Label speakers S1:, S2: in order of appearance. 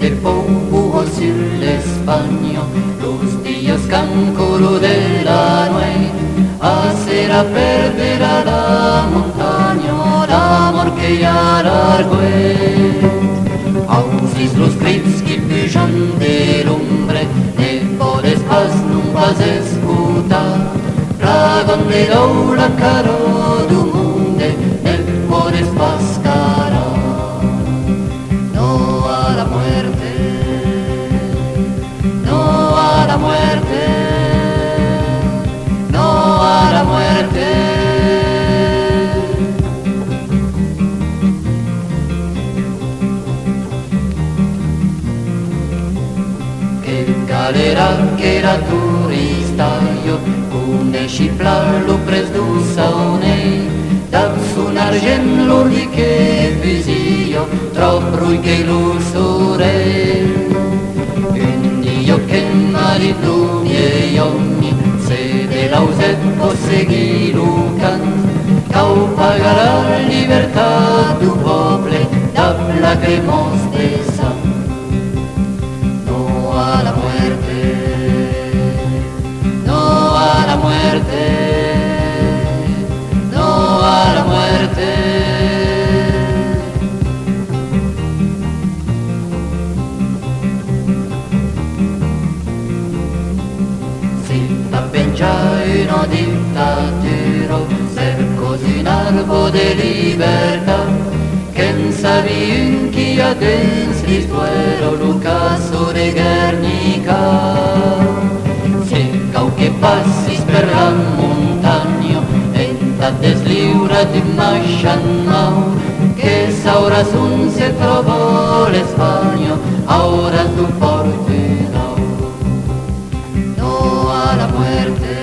S1: de polvo sur l'Espagne, los días cancoro de la nuez, hacerá perder a la montaña l'amor que ya largüé. Auzis los crits que pujan de l'ombre, ne podes pas non pas escutar, ragon de la caro du monde, ne podes pas carar. No a la muerte, no a la muerte, no a la muerte. Che galera che era turista io, conesci lo pres du saunei, dal sun argent l'ordi che visio, trop rui che l'usure. Un dio che mari plumi e ogni, se de lauset possegui lucan, cau pagarà libertà du poble, da lagremos de sang. No a la muerte, no a la muerte, no a la muerte. Si va pengiare una dittatura, cerco un arbo de libertà, che non savi un chi ha dens l'istuero l'ocaso de Guernica. Se cau che passis per la montagna, e t'ates liura di masciannau, che s'aura sun se trovò l'Espagna, ora tu porti no a la muerte.